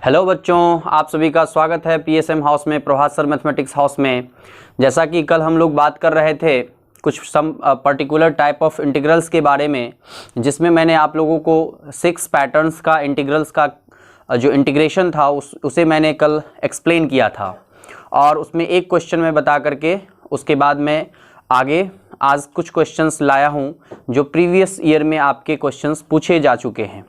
Hello बच्चों, आप सभी का स्वागत है पीएसएम हाउस में, प्रभात सर मैथमेटिक्स हाउस में। जैसा कि कल हम लोग बात कर रहे थे कुछ पर्टिकुलर टाइप ऑफ इंटीग्रल्स के बारे में, जिसमें मैंने आप लोगों को 6 पैटर्न्स का इंटीग्रल्स का जो इंटीग्रेशन था उसे मैंने कल एक्सप्लेन किया था। और उसमें एक क्वेश्चन मैं बता करके उसके बाद मैं आगे आज कुछ क्वेश्चंस लाया हूँ जो प्रीवियस ईयर में आपके क्वेश्चंस पूछे जा चुके हैं।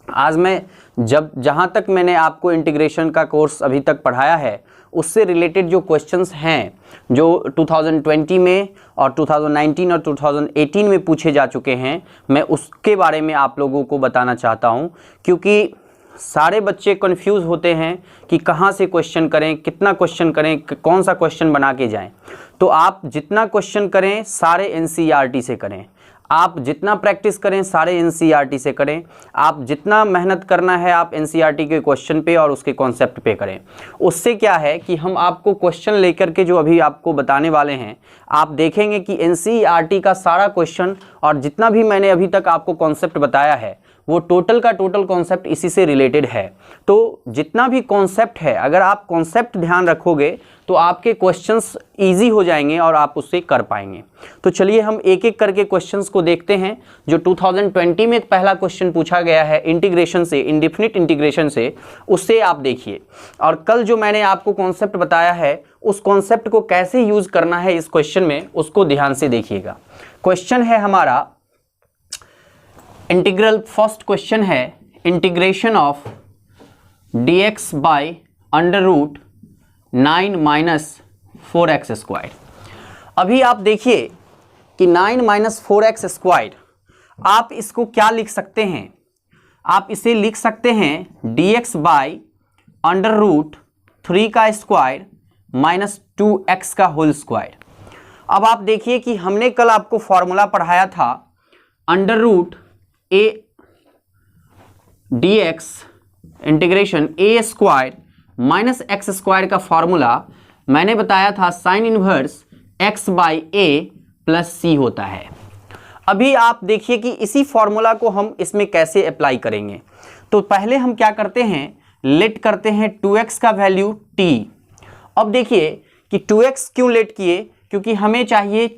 आज मैं जहाँ तक मैंने आपको इंटीग्रेशन का कोर्स अभी तक पढ़ाया है उससे रिलेटेड जो क्वेश्चंस हैं जो 2020 में और 2019 और 2018 में पूछे जा चुके हैं, मैं उसके बारे में आप लोगों को बताना चाहता हूं, क्योंकि सारे बच्चे कंफ्यूज होते हैं कि कहां से क्वेश्चन करें, कितना क्वेश्चन करें, कौन सा क्वेश्चन बना के जाएं। तो आप जितना क्वेश्चन करें सारे एनसीईआरटी से करें, आप जितना प्रैक्टिस करें सारे एनसीईआरटी से करें, आप जितना मेहनत करना है आप एनसीईआरटी के क्वेश्चन पे और उसके कॉन्सेप्ट पे करें। उससे क्या है कि हम आपको क्वेश्चन लेकर के जो अभी आपको बताने वाले हैं, आप देखेंगे कि एनसीईआरटी का सारा क्वेश्चन और जितना भी मैंने अभी तक आपको कॉन्सेप्ट बताया है वो टोटल का टोटल कॉन्सेप्ट इसी से रिलेटेड है। तो जितना भी कॉन्सेप्ट है, अगर आप कॉन्सेप्ट ध्यान रखोगे तो आपके क्वेश्चंस इजी हो जाएंगे और आप उससे कर पाएंगे। तो चलिए हम एक एक करके क्वेश्चंस को देखते हैं। जो 2020 में पहला क्वेश्चन पूछा गया है इंटीग्रेशन से, इंडेफिनिट इंटीग्रेशन से, उससे आप देखिए। और कल जो मैंने आपको कॉन्सेप्ट बताया है उस कॉन्सेप्ट को कैसे यूज करना है इस क्वेश्चन में, उसको ध्यान से देखिएगा। क्वेश्चन है हमारा इंटीग्रल, फर्स्ट क्वेश्चन है integration of dx by under root 9 minus 4x square. अभी आप देखिए कि 9 माइनस 4x स्क्वायर, आप इसको क्या लिख सकते हैं? आप इसे लिख सकते हैं dx बाई अंडर रूट 3 का स्क्वायर माइनस 2x का होल स्क्वायर। अब आप देखिए कि हमने कल आपको फॉर्मूला पढ़ाया था under root a dx integration a square minus x square का फॉर्मूला मैंने बताया था sine inverse x by a plus c होता है। अभी आप देखिए कि इसी फॉर्मूला को हम इसमें कैसे अप्लाई करेंगे। तो पहले हम क्या करते हैं, लेट करते हैं 2x का वैल्यू t। अब देखिए कि 2x क्यों लेट किए, क्योंकि हमें चाहिए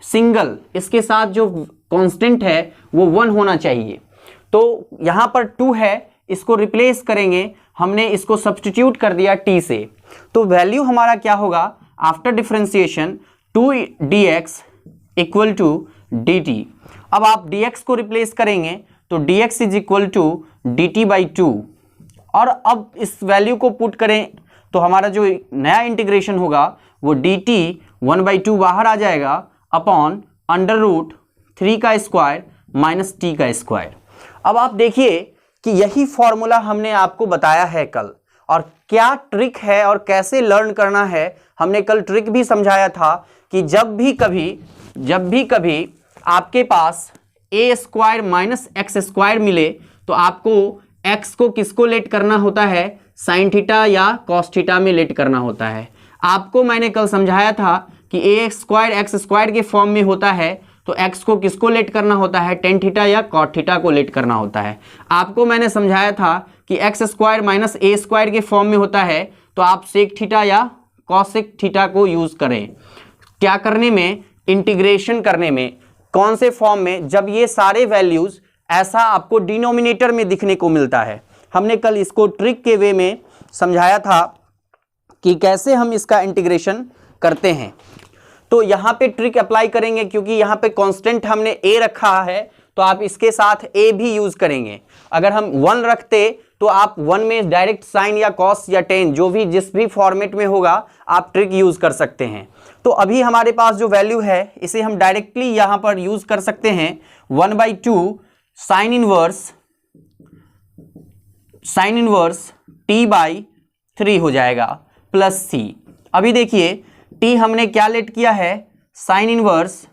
सिंगल, इसके साथ जो कांस्टेंट है वो 1 होना चाहिए। तो यहाँ पर 2 है, इसको रिप्लेस करेंगे, हमने इसको सब्स्टिट्यूट कर दिया t से। तो वैल्यू हमारा क्या होगा, after differentiation 2dx equal to dt। अब आप dx को रिप्लेस करेंगे तो dx is equal to dt by 2। और अब इस वैल्यू को पुट करें तो हमारा जो नया इंटीग्रेशन होगा वो dt 1/2 बाहर आ जाएगा अपॉन अंडर रूट 3 का स्क्वायर माइनस t का स्क्वायर। अब आप देखिए कि यही फॉर्मूला हमने आपको बताया है कल, और क्या ट्रिक है और कैसे लर्न करना है हमने कल ट्रिक भी समझाया था कि जब भी कभी आपके पास a square minus x square मिले तो आपको x को किसको लेट करना होता है, साइन थीटा या कॉस थीटा में लेट करना होता है। आपको मैंने कल समझाया था कि a स्क्वायर एक्स स्क्वायर के फॉर्म में होता है तो x को किसको लेट करना होता है, टेन थीटा या कॉट थीटा को लेट करना होता है। आपको मैंने समझाया था कि एक्स स्क्वायर माइनस ए स्क्वायर के फॉर्म में होता है तो आप सेक थीटा या कॉसेक थीटा को यूज करें। क्या करने में, इंटीग्रेशन करने में। कौन से फॉर्म में, जब ये सारे वैल्यूज ऐसा आपको डिनोमिनेटर में दिखने को मिलता है। हमने कल इसको ट्रिक के वे में समझाया था कि कैसे हम इसका इंटीग्रेशन करते हैं। तो यहाँ पे ट्रिक अप्लाई करेंगे, क्योंकि यहाँ पे कांस्टेंट हमने a रखा है तो आप इसके साथ a भी यूज करेंगे। अगर हम 1 रखते तो आप 1 में डायरेक्ट साइन या कॉस या टेन जो भी जिस भी फॉर्मेट में होगा आप ट्रिक यूज कर सकते हैं। तो अभी हमारे पास जो वैल्यू है इसे हम डायरेक्टली यहाँ पर यूज कर सकते हैं 1/2 साइन इनवर्स t बाई 3 हो जाएगा प्लस c। अभी देखिए t हमने क्या लेट किया है, साइन इनवर्स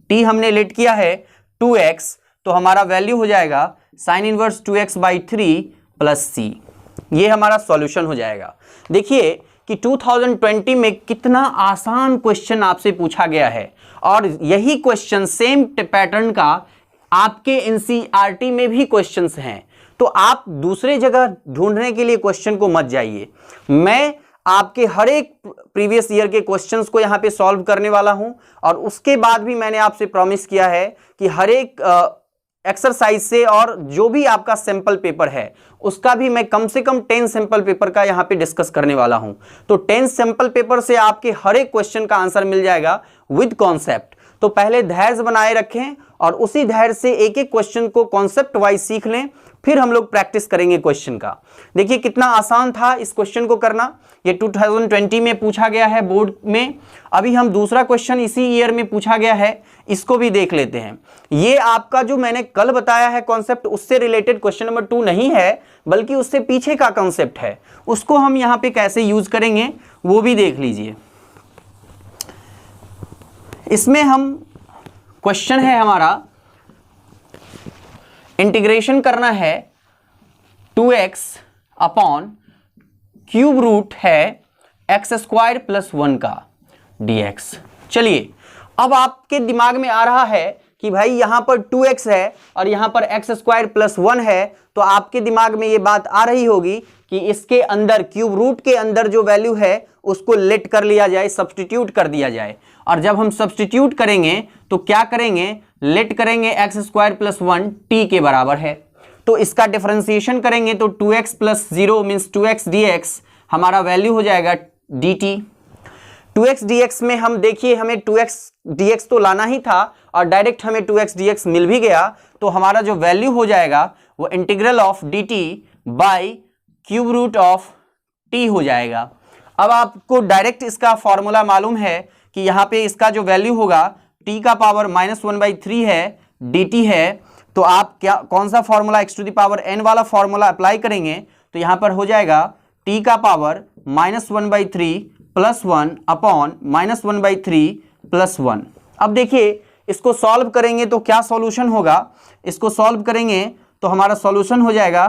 t हमने लेट किया है 2x, तो हमारा वैल्यू हो जाएगा sine inverse 2x by 3 plus c। ये हमारा सॉल्यूशन हो जाएगा। देखिए कि 2020 में कितना आसान क्वेश्चन आपसे पूछा गया है, और यही क्वेश्चन सेम पैटर्न का आपके एनसीईआरटी में भी क्वेश्चंस हैं। तो आप दूसरे जगह ढूंढने के लिए क्वेश्चन को मत जाइए। मैं आपके हर एक प्रीवियस ईयर के क्वेश्चंस को यहाँ पे सॉल्व करने वाला हूं, और उसके बाद भी मैंने आपसे प्रॉमिस किया है कि हर एक एक्सरसाइज से और जो भी आपका सैंपल पेपर है उसका भी मैं कम से कम 10 सैंपल पेपर का यहाँ पे डिस्कस करने वाला हूं। तो 10 सैंपल पेपर से आपके हर एक क्वेश्चन का आंसर मिल जाएगा विद कॉन्सेप्ट। तो पहले धैर्य बनाए रखें और उसी धैर्य से एक एक क्वेश्चन को कॉन्सेप्ट वाइज सीख लें, फिर हम लोग प्रैक्टिस करेंगे क्वेश्चन का। देखिए कितना आसान था इस क्वेश्चन को करना, ये 2020 में पूछा गया है बोर्ड में। अभी हम दूसरा क्वेश्चन इसी ईयर में पूछा गया है, इसको भी देख लेते हैं। ये आपका जो मैंने कल बताया है कॉन्सेप्ट, उससे रिलेटेड क्वेश्चन नंबर 2 नहीं है, बल्कि उससे पीछे का कॉन्सेप्ट है। उसको हम यहाँ पे कैसे यूज करेंगे वो भी देख लीजिए। इसमें हम क्वेश्चन है हमारा, इंटीग्रेशन करना है 2x अपॉन क्यूब रूट है एक्स स्क्वायर प्लस 1 का dx। चलिए अब आपके दिमाग में आ रहा है कि भाई यहां पर 2x है और यहां पर एक्स स्क्वायर प्लस 1 है, तो आपके दिमाग में ये बात आ रही होगी कि इसके अंदर क्यूब रूट के अंदर जो वैल्यू है उसको लेट कर लिया जाए, सब्स्टिट्यूट कर दिया जाए। और जब हम सब्स्टिट्यूट करेंगे तो क्या करेंगे, लेट करेंगे एक्स स्क्वायर प्लस 1 t के बराबर है, तो इसका डिफरेंशिएशन करेंगे तो 2x plus 0 means 2x dx हमारा वैल्यू हो जाएगा dt। 2x dx में हम देखिए हमें 2x dx तो लाना ही था और डायरेक्ट हमें 2x dx मिल भी गया, तो हमारा जो वैल्यू हो जाएगा वो integral of dt by cube root of t हो जाएगा। अब आपको डायरेक्ट इसका फॉर्मूला मालूम है कि यहाँ पे इसका जो वैल्यू होगा t का पावर -1/3 है, dt है, तो आप क्या कौन सा formula x to the power n वाला फॉर्मूला अप्लाई करेंगे तो यहाँ पर हो जाएगा t का पावर -1/3 प्लस 1 अपॉन -1/3 प्लस 1। अब देखिए इसको सॉल्व करेंगे तो क्या सॉल्यूशन होगा, इसको सॉल्व करेंगे तो हमारा सॉल्यूशन हो जाएगा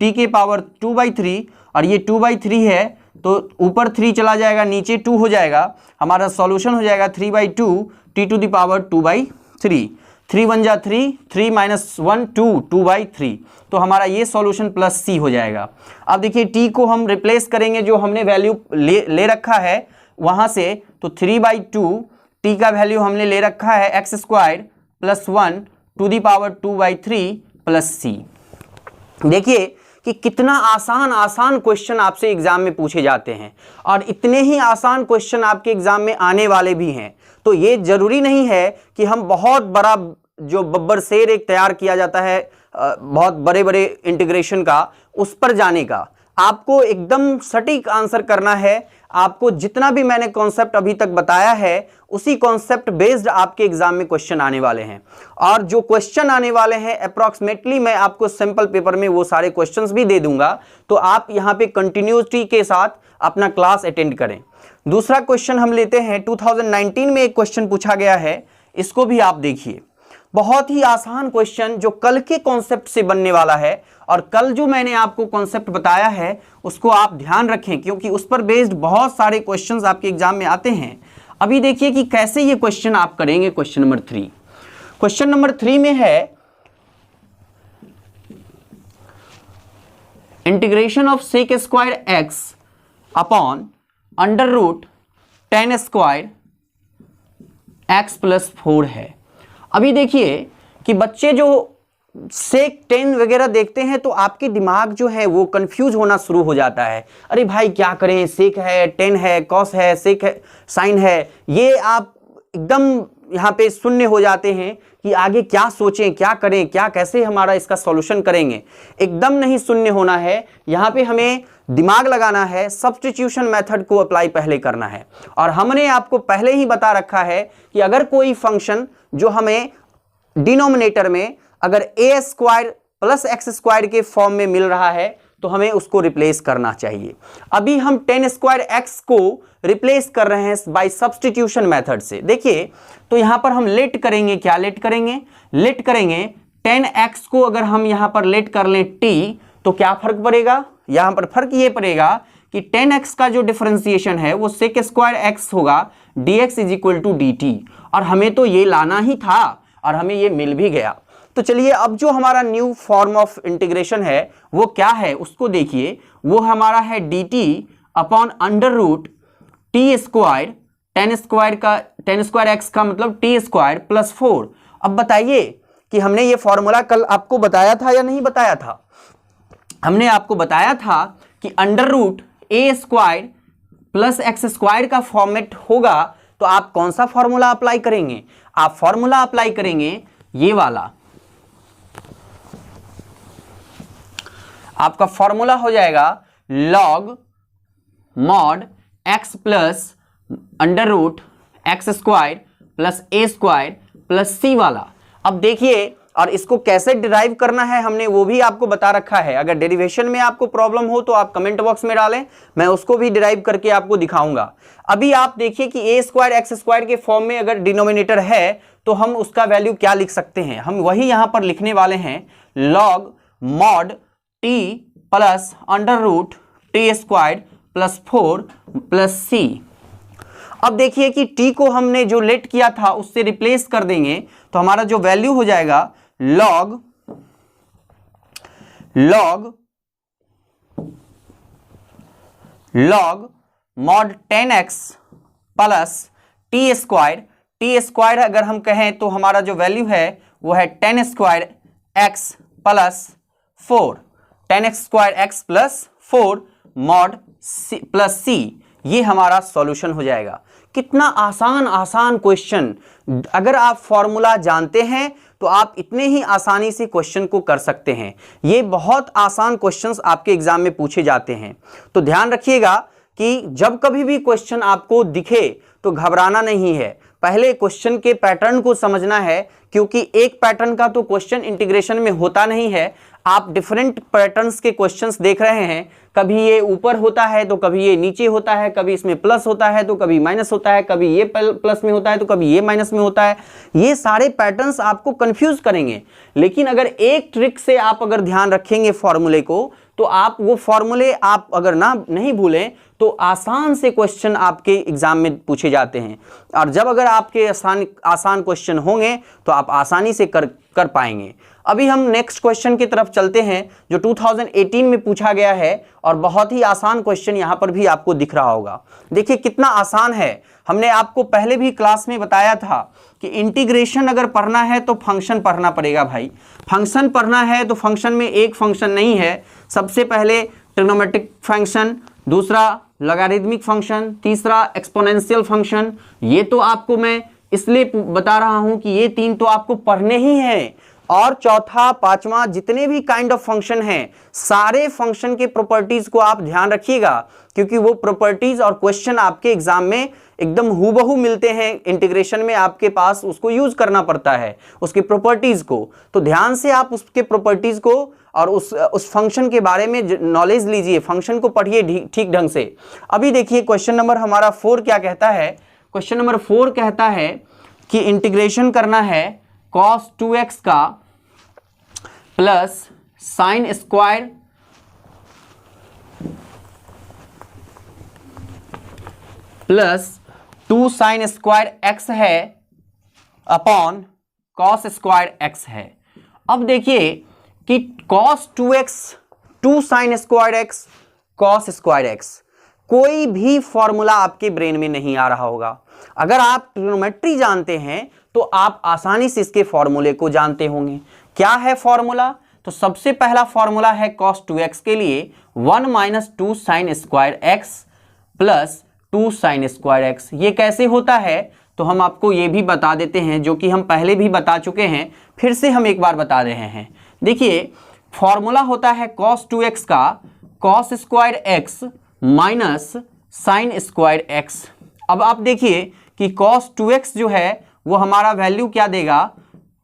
t के पावर 2/3, और ये 2/3 है तो ऊपर 3 चला जाएगा, नीचे 2 हो जाएगा, हमारा सॉल्यूशन हो जाएगा 3/2 t टू द पावर 2/3। 3 1 जा 3, 3 - 1 2, 2/3, तो हमारा ये सॉल्यूशन प्लस c हो जाएगा। अब देखिए t को हम रिप्लेस करेंगे जो हमने वैल्यू ले रखा है वहां से, तो 3/2 t का वैल्यू हमने ले रखा है x square plus 1 to the power 2/3 plus c। देखिए कि कितना आसान क्वेश्चन आपसे एग्जाम में पूछे जाते हैं, और इतने ही आसान क्वेश्चन आपके एग्जाम में आने वाले भी हैं। तो ये जरूरी नहीं है कि हम बहुत बड़ा जो बब्बर शेर एक तैयार किया जाता है बहुत बड़े बड़े इंटीग्रेशन का, उस पर जाने का। आपको एकदम सटीक आंसर करना है। आपको जितना भी मैंने कॉन्सेप्ट अभी तक बताया है उसी कॉन्सेप्ट बेस्ड आपके एग्जाम में क्वेश्चन आने वाले हैं, और जो क्वेश्चन आने वाले हैं अप्रॉक्सीमेटली मैं आपको सैंपल पेपर में वो सारे क्वेश्चंस भी दे दूंगा, तो आप यहाँ पे कंटिन्यूटी के साथ अपना क्लास अटेंड करें। दूसरा क्वेश्चन हम लेते हैं, 2019 में एक क्वेश्चन पूछा गया है, इसको भी आप देखिए। बहुत ही आसान क्वेश्चन जो कल के कॉन्सेप्ट से बनने वाला है, और कल जो मैंने आपको कॉन्सेप्ट बताया है उसको आप ध्यान रखें, क्योंकि उस पर बेस्ड बहुत सारे क्वेश्चंस आपके एग्जाम में आते हैं। अभी देखिए कि कैसे ये क्वेश्चन आप करेंगे। क्वेश्चन नंबर 3, क्वेश्चन नंबर 3 में है integration of sec square x upon under root 10 square x plus 4 है। अभी देखिए कि बच्चे जो सेक 10 वगैरह देखते हैं तो आपके दिमाग जो है वो कंफ्यूज होना शुरू हो जाता है। अरे भाई क्या करें, सेक है, 10 है, कॉस है, सेक है, साइन है, ये आप एकदम यहाँ पे शून्य हो जाते हैं कि आगे क्या सोचें, क्या करें, क्या कैसे हमारा इसका सॉल्यूशन करेंगे। एकदम नहीं शून्य होना है, यहाँ पे हमें दिमाग लगाना है, सब्स्टिट्यूशन मेथड को अप्लाई पहले करना है। और हमने आपको पहले ही बता रखा है कि अगर कोई फंक्शन जो हमें डिनोमिनेटर में अगर ए स्क्वायर प्लस एक्स स्क्वायर के फॉर्म में मिल रहा है तो हमें उसको रिप्लेस करना चाहिए। अभी हम 10 स्क्वायर एक्स को रिप्लेस कर रहे हैं बाय सब्स्टिट्यूशन मेथड से। देखिए तो यहां पर हम लेट करेंगे, क्या लेट करेंगे, लेट करेंगे 10x को अगर हम यहां पर लेट कर लें t, तो क्या फर्क पड़ेगा, यहां पर फर्क ये पड़ेगा कि 10x का जो डिफरेंशिएशन है वो सेक स्क्वायर एक्स होगा, dx is equal to dt, और हमें तो ये लाना ही था और हमें ये मिल भी गया। तो चलिए अब जो हमारा न्यू फॉर्म ऑफ इंटीग्रेशन है वो क्या है उसको देखिए। वो हमारा है dt upon under root T square, ten square x का मतलब टी स्क्वायर प्लस 4। अब बताइए कि हमने ये फॉर्मूला कल आपको बताया था या नहीं बताया था? हमने आपको बताया था कि अंडर रूट ए स्क्वायर प्लस एक्स स्क्वायर का फॉर्मेट होगा, तो आप कौन सा फॉर्मूला अप्लाई करेंगे? आप फॉर्मूला अप्लाई करेंगे ये वाला। आपका फॉर्मूला हो जाएगा log mod x plus under root x square plus A square plus C वाला। अब देखिए, और इसको कैसे डिराइव करना है हमने वो भी आपको बता रखा है। अगर डेरिवेशन में आपको प्रॉब्लम हो तो आप कमेंट बॉक्स में डालें, मैं उसको भी डिराइव करके आपको दिखाऊंगा। अभी आप देखिए कि ए स्क्वायर एक्स स्क्वायर के फॉर्म में अगर डिनोमिनेटर है तो हम उसका वैल्यू क्या लिख सकते हैं? हम वही यहां पर लिखने वाले हैं, log mod T plus under root T square plus 4 plus C. अब देखिए कि t को हमने जो लेट किया था उससे रिप्लेस कर देंगे, तो हमारा जो वैल्यू हो जाएगा log mod 10x plus T square अगर हम कहें तो हमारा जो वैल्यू है वो है 10 square x plus 4, 10x square x plus 4 mod plus c। ये हमारा सॉल्यूशन हो जाएगा। कितना आसान क्वेश्चन। अगर आप फॉर्मूला जानते हैं तो आप इतने ही आसानी से क्वेश्चन को कर सकते हैं। ये बहुत आसान क्वेश्चंस आपके एग्जाम में पूछे जाते हैं। तो ध्यान रखिएगा कि जब कभी भी क्वेश्चन आपको दिखे तो घबराना नहीं है, पहले क्वेश्चन के पैटर्न को समझना है, क्योंकि एक पैटर्न का तो क्वेश्चन इंटीग्रेशन में होता नहीं है। आप डिफरेंट पैटर्न्स के क्वेश्चंस देख रहे हैं, कभी ये ऊपर होता है तो कभी ये नीचे होता है, कभी इसमें प्लस होता है तो कभी माइनस होता है, कभी ये प्लस में होता है तो कभी ये माइनस में होता है। ये सारे पैटर्न्स आपको कंफ्यूज करेंगे। लेकिन अगर एक ट्रिक से आप अगर ध्यान रखेंगे फॉर्मूले को, तो आप वो फॉर्मूले आप अगर नहीं भूलें तो आसान से क्वेश्चन आपके एग्जाम में पूछे जाते हैं। और जब अगर आपके आसान क्वेश्चन होंगे तो आप आसानी से कर पाएंगे। अभी हम नेक्स्ट क्वेश्चन की तरफ चलते हैं जो 2018 में पूछा गया है, और बहुत ही आसान क्वेश्चन यहां पर भी आपको दिख रहा होगा। देखिए कितना आसान है। हमने आपको पहले भी क्लास में बताया था कि इंटीग्रेशन अगर पढ़ना है तो फंक्शन पढ़ना पड़ेगा भाई। फंक्शन पढ़ना है तो फंक्शन में एक फंक्शन नहीं है, सबसे पहले ट्रिग्नोमेट्रिक फंक्शन, दूसरा लॉगरिदमिक फंक्शन, तीसरा एक्सपोनेंशियल फंक्शन। ये तो आपको मैं इसलिए बता रहा हूं कि ये तीन तो आपको पढ़ने ही हैं। और चौथा पांचवा जितने भी काइंड ऑफ फंक्शन हैं, सारे फंक्शन के प्रॉपर्टीज को आप ध्यान रखिएगा, क्योंकि वो प्रॉपर्टीज और क्वेश्चन आपके एग्जाम में एकदम हूबहू मिलते हैं। इंटीग्रेशन में आपके पास उसको यूज करना पड़ता है, उसके प्रॉपर्टीज को। तो ध्यान से आप उसके प्रॉपर्टीज को और उस फंक्शन के बारे में नॉलेज लीजिए, फंक्शन को पढ़िए ठीक ढंग से। अभी देखिए क्वेश्चन नंबर हमारा 4 क्या कहता है। क्वेश्चन नंबर 4 कहता है कि इंटीग्रेशन करना है cos 2x का plus sine square plus 2 sine square x है अपॉन cos स्क्वायर x है। अब देखिए कि cos 2x 2 sine square x cos square x, कोई भी फॉर्मूला आपके ब्रेन में नहीं आ रहा होगा। अगर आप ट्रिग्नोमेट्री जानते हैं तो आप आसानी से इसके फॉर्मूले को जानते होंगे। क्या है फॉर्मूला? तो सबसे पहला फॉर्मूला है cos 2x के लिए 1 minus 2 sine square x plus 2 sine square x। ये कैसे होता है तो हम आपको ये भी बता देते हैं, जो कि हम पहले भी बता चुके हैं, फिर से हम एक बार बता रहे हैं। देखिए फॉर्मूला होता है cos 2x का cos square x minus sine square x। अब आप देखिए कि cos 2x जो है वो हमारा वैल्यू क्या देगा,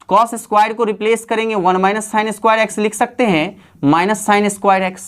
cos स्क्वायर को रिप्लेस करेंगे 1 माइनस साइन स्क्वायर x लिख सकते हैं, माइनस साइन स्क्वायर x।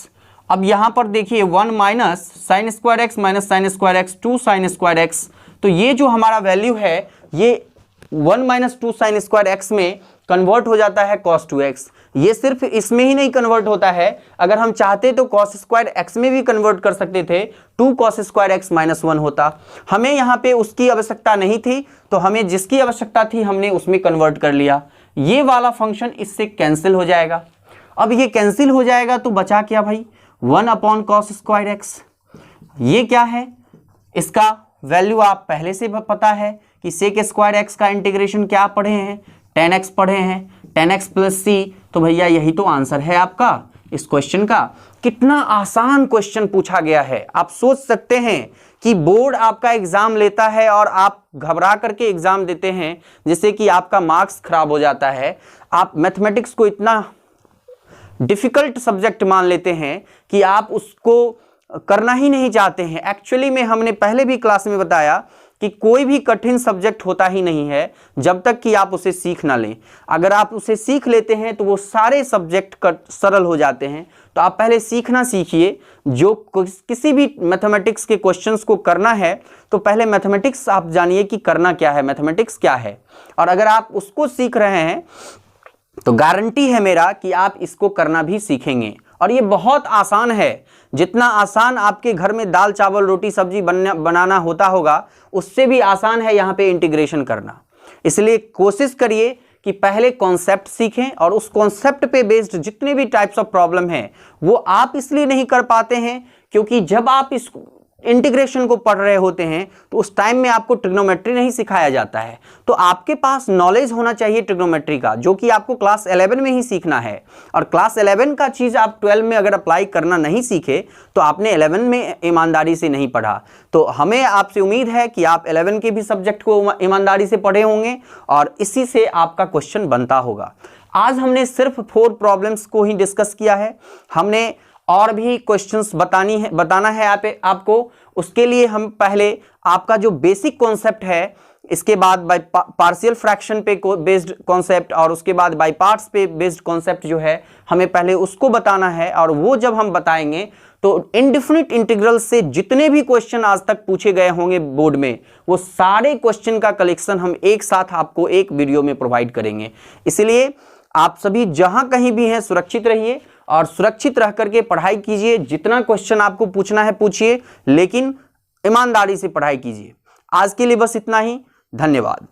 अब यहां पर देखिए 1 minus sine square x minus sine square x 2 sine square x। तो ये जो हमारा वैल्यू है ये 1 माइनस 2 साइन स्क्वायर x में कन्वर्ट हो जाता है cos 2x। ये सिर्फ इसमें ही नहीं कन्वर्ट होता है, अगर हम चाहते तो cos स्क्वायर x में भी कन्वर्ट कर सकते थे, 2 cos स्क्वायर x माइनस 1 होता। हमें यहाँ पे उसकी आवश्यकता नहीं थी, तो हमें जिसकी आवश्यकता थी हमने उसमें कन्वर्ट कर लिया। ये वाला फंक्शन इससे कैंसिल हो जाएगा। अब ये कैंसिल हो जाएगा तो बचा क्या भाई, 1/cos²x। ये क्या है, इसका वैल्यू आप पहले से पता है कि sec² का इंटीग्रेशन क्या पढ़े हैं, tan x पढ़े हैं, tan x + c। तो भैया यही तो आंसर है आपका इस क्वेश्चन का। कितना आसान क्वेश्चन पूछा गया है। आप सोच सकते हैं कि बोर्ड आपका एग्जाम लेता है और आप घबरा करके एग्जाम देते हैं, जिससे कि आपका मार्क्स खराब हो जाता है। आप मैथमेटिक्स को इतना डिफिकल्ट सब्जेक्ट मान लेते हैं कि आप उसको करना ही नहीं चाहते हैं। एक्चुअली में हमने पहले भी क्लास में बताया कि कोई भी कठिन सब्जेक्ट होता ही नहीं है जब तक कि आप उसे सीख ना लें। अगर आप उसे सीख लेते हैं तो वो सारे सब्जेक्ट सरल हो जाते हैं। तो आप पहले सीखना सीखिए। जो किसी भी मैथमेटिक्स के क्वेश्चंस को करना है तो पहले मैथमेटिक्स आप जानिए कि करना क्या है, मैथमेटिक्स क्या है। और अगर आप उसको सीख रहे हैं तो गारंटी है मेरा कि आप इसको करना भी सीखेंगे। और ये बहुत आसान है। जितना आसान आपके घर में दाल चावल रोटी सब्जी बनाना होता होगा, उससे भी आसान है यहाँ पे इंटीग्रेशन करना। इसलिए कोशिश करिए कि पहले कॉन्सेप्ट सीखें और उस कॉन्सेप्ट पे बेस्ड जितने भी टाइप्स ऑफ प्रॉब्लम हैं वो आप इसलिए नहीं कर पाते हैं क्योंकि जब आप इस इंटीग्रेशन को पढ़ रहे होते हैं तो उस टाइम में आपको ट्रिग्नोमेट्री नहीं सिखाया जाता है। तो आपके पास नॉलेज होना चाहिए ट्रिग्नोमेट्री का, जो कि आपको क्लास 11 में ही सीखना है। और क्लास 11 का चीज़ आप 12 में अगर अप्लाई करना नहीं सीखे तो आपने 11 में ईमानदारी से नहीं पढ़ा। तो हमें आपसे उम्मीद है कि आप 11 के भी सब्जेक्ट को ईमानदारी से पढ़े होंगे और इसी से आपका क्वेश्चन बनता होगा। आज हमने सिर्फ 4 प्रॉब्लम्स को ही डिस्कस किया है। हमने और भी क्वेश्चंस बताना है आपको। उसके लिए हम पहले आपका जो बेसिक कॉन्सेप्ट है, इसके बाद बाय पार्शियल फ्रैक्शन पे बेस्ड कॉन्सेप्ट और उसके बाद बाय पार्ट्स पे बेस्ड कॉन्सेप्ट जो है, हमें पहले उसको बताना है। और वो जब हम बताएंगे तो इनडेफिनिट इंटीग्रल से जितने भी क्वेश्चन आज तक पूछे गए होंगे बोर्ड में, वो सारे क्वेश्चन का कलेक्शन हम एक साथ आपको एक वीडियो में प्रोवाइड करेंगे। इसलिए आप सभी जहां कहीं भी हैं सुरक्षित रहिए और सुरक्षित रह करके पढ़ाई कीजिए। जितना क्वेश्चन आपको पूछना है पूछिए, लेकिन ईमानदारी से पढ़ाई कीजिए। आज के लिए बस इतना ही। धन्यवाद।